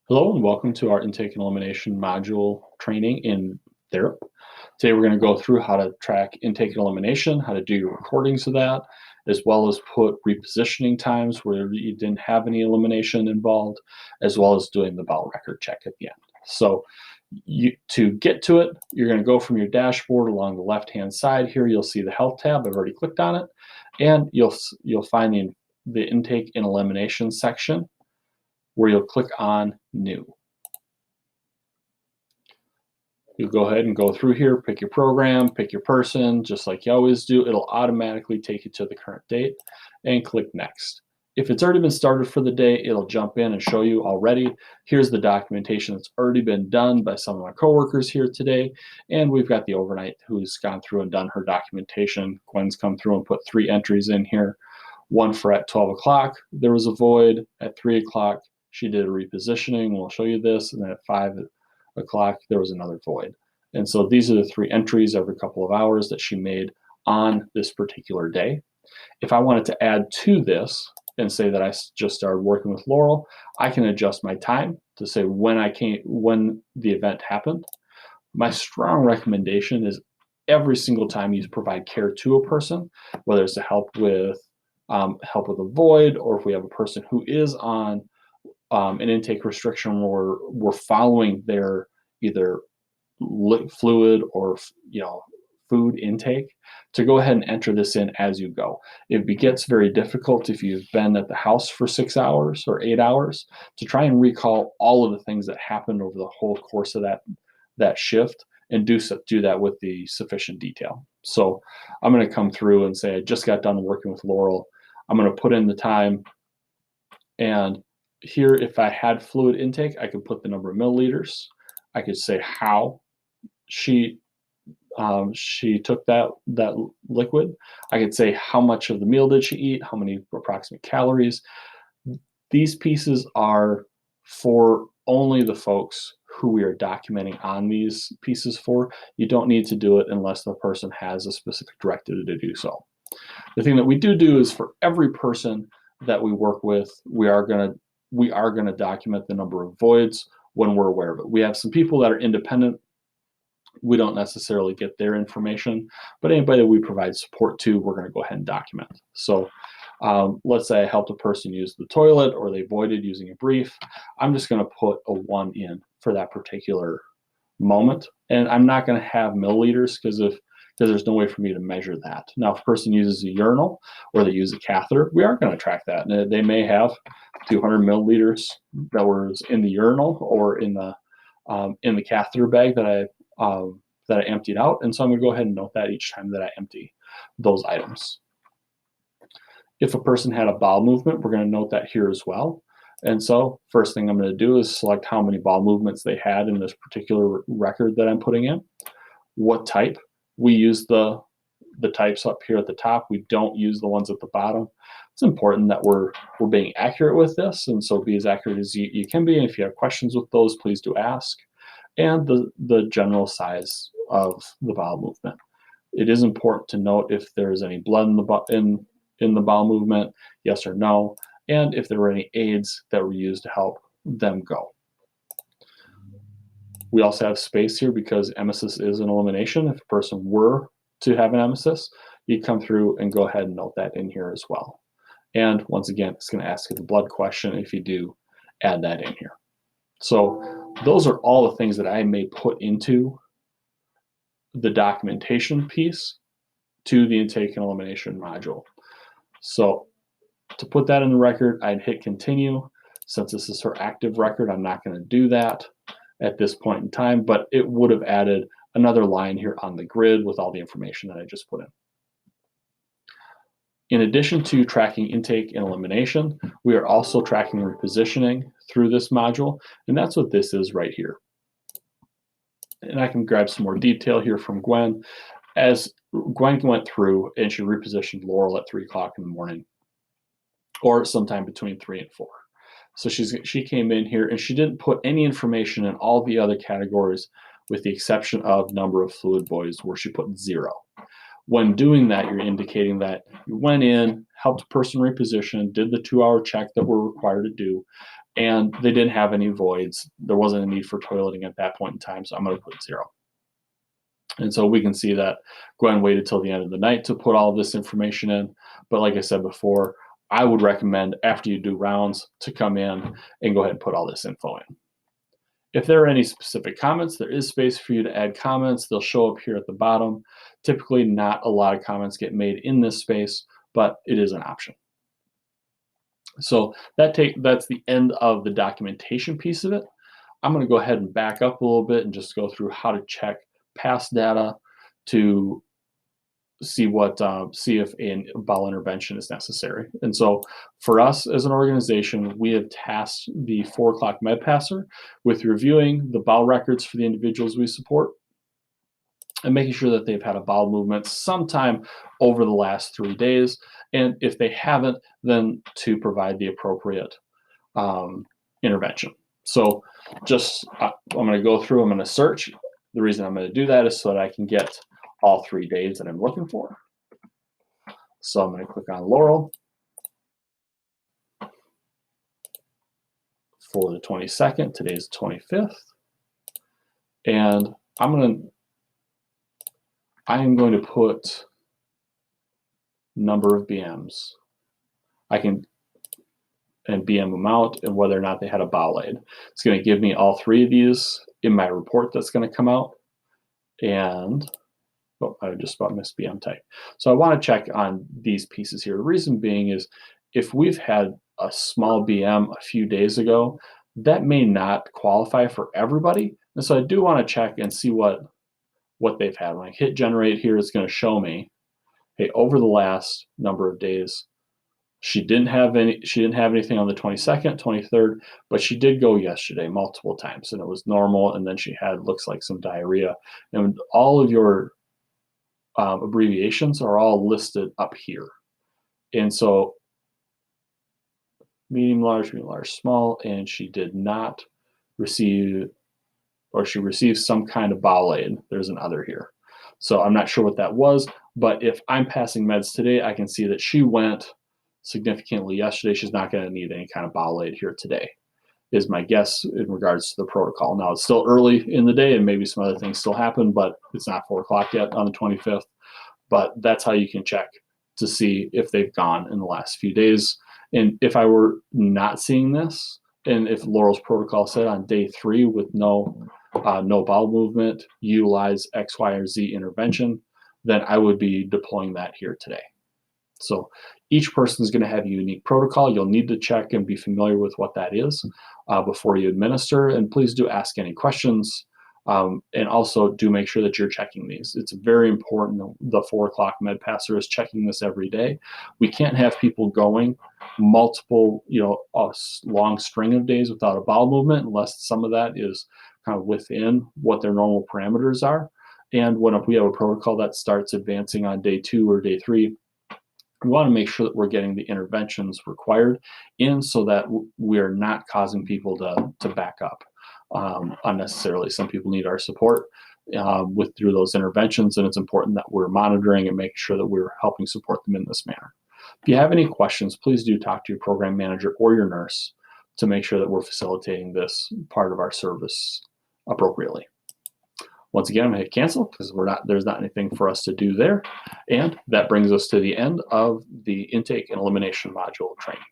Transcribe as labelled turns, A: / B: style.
A: Hello and welcome to our intake and elimination module training in THERP. Today we're going to go through how to track intake and elimination, how to do your recordings of that, as well as put repositioning times where you didn't have any elimination involved, as well as doing the bowel record check at the end. So to get to it, you're going to go from your dashboard along the left-hand side here. You'll see the health tab. I've already clicked on it, and you'll find the intake and elimination section where you'll click on New. You'll go ahead and go through here, pick your program, pick your person, just like you always do. It'll automatically take you to the current date and click Next. If it's already been started for the day, it'll jump in and show you already. Here's the documentation that's already been done by some of my coworkers here today. And we've got the overnight who's gone through and done her documentation. Gwen's come through and put 3 entries in here. One for at 12 o'clock, there was a void. At 3 o'clock, she did a repositioning. We'll show you this. And then at 5 o'clock, there was another void. And so these are the 3 entries every couple of hours that she made on this particular day. If I wanted to add to this and say that I just started working with Laurel, I can adjust my time to say when the event happened. My strong recommendation is every single time you provide care to a person, whether it's to help with a void, or if we have a person who is on an intake restriction where we're following their either fluid or food intake, to go ahead and enter this in as you go. It gets very difficult if you've been at the house for 6 hours or 8 hours to try and recall all of the things that happened over the whole course of that shift and do that with the sufficient detail. So I'm going to come through and say I just got done working with Laurel. I'm going to put in the time, and here, if I had fluid intake, I could put the number of milliliters. I could say how she took that liquid. I could say how much of the meal did she eat, how many approximate calories. These pieces are for only the folks who we are documenting on these pieces for. You don't need to do it unless the person has a specific directive to do so. The thing that we do is for every person that we work with, we are going to document the number of voids when we're aware of it. We have some people that are independent. We don't necessarily get their information, but anybody that we provide support to, we're going to go ahead and document. So let's say I helped a person use the toilet, or they voided using a brief. I'm just going to put a 1 in for that particular moment. And I'm not going to have milliliters because there's no way for me to measure that. Now, if a person uses a urinal or they use a catheter, we are going to track that. And they may have 200 milliliters that was in the urinal or in the catheter bag that I emptied out. And so I'm going to go ahead and note that each time that I empty those items. If a person had a bowel movement, we're going to note that here as well. And so first thing I'm going to do is select how many bowel movements they had in this particular record that I'm putting in. What type? We use the types up here at the top. We don't use the ones at the bottom. It's important that we're being accurate with this, and so be as accurate as you can be. And if you have questions with those, please do ask. And the general size of the bowel movement. It is important to note if there is any blood in the bowel movement, yes or no, and if there were any aids that were used to help them go. We also have space here because emesis is an elimination. If a person were to have an emesis, you'd come through and go ahead and note that in here as well. And once again, it's going to ask you the blood question. If you do, add that in here. So those are all the things that I may put into the documentation piece to the intake and elimination module. So to put that in the record, I'd hit continue. Since this is her active record, I'm not going to do that at this point in time, but it would have added another line here on the grid with all the information that I just put in. In addition to tracking intake and elimination, we are also tracking repositioning through this module, and that's what this is right here. And I can grab some more detail here from Gwen. As Gwen went through and she repositioned Laurel at 3 o'clock in the morning, or sometime between 3 and 4. So she came in here and she didn't put any information in all the other categories with the exception of number of fluid voids, where she put 0. When doing that, you're indicating that you went in, helped a person reposition, did the 2-hour check that we're required to do, and they didn't have any voids. There wasn't a need for toileting at that point in time, so I'm going to put 0. And so we can see that Gwen waited till the end of the night to put all of this information in. But like I said before, I would recommend after you do rounds to come in and go ahead and put all this info in. If there are any specific comments, there is space for you to add comments. They'll show up here at the bottom. Typically, not a lot of comments get made in this space, but it is an option. So that's the end of the documentation piece of it. I'm going to go ahead and back up a little bit and just go through how to check past data to see if a bowel intervention is necessary. And so for us as an organization, we have tasked the 4 o'clock med passer with reviewing the bowel records for the individuals we support and making sure that they've had a bowel movement sometime over the last 3 days. And if they haven't, then to provide the appropriate intervention. So just, I'm going to go through, I'm going to search. The reason I'm going to do that is so that I can get all 3 days that I'm looking for. So I'm going to click on Laurel for the 22nd. Today's the 25th. And I'm going to put number of BMs. And BM amount and whether or not they had a bowel aid. It's going to give me all 3 of these in my report that's going to come out. And I just about missed BM type. So I want to check on these pieces here. The reason being is if we've had a small BM a few days ago, that may not qualify for everybody. And so I do want to check and see what they've had. When I hit generate here, it's going to show me, hey, over the last number of days, she didn't have anything on the 22nd, 23rd, but she did go yesterday multiple times and it was normal. And then she had, looks like, some diarrhea. And all of your abbreviations are all listed up here. And so medium, large, small, and she did not receive, or she received some kind of bowel aid. There's an other here. So I'm not sure what that was, but if I'm passing meds today, I can see that she went significantly yesterday. She's not going to need any kind of bowel aid here today, is my guess in regards to the protocol. Now, it's still early in the day and maybe some other things still happen, but it's not 4 o'clock yet on the 25th. But that's how you can check to see if they've gone in the last few days. And if I were not seeing this, and if Laurel's protocol said on day 3 with no bowel movement, utilize X, Y, or Z intervention, then I would be deploying that here today. So each person is going to have a unique protocol. You'll need to check and be familiar with what that is before you administer. And please do ask any questions. And also do make sure that you're checking these. It's very important. The 4 o'clock med passer is checking this every day. We can't have people going multiple, a long string of days without a bowel movement unless some of that is kind of within what their normal parameters are. And if we have a protocol that starts advancing on day 2 or day 3, we want to make sure that we're getting the interventions required in so that we're not causing people to back up unnecessarily. Some people need our support through those interventions, and it's important that we're monitoring and making sure that we're helping support them in this manner. If you have any questions, please do talk to your program manager or your nurse to make sure that we're facilitating this part of our service appropriately. Once again, I'm going to hit cancel because there's not anything for us to do there. And that brings us to the end of the intake and elimination module training.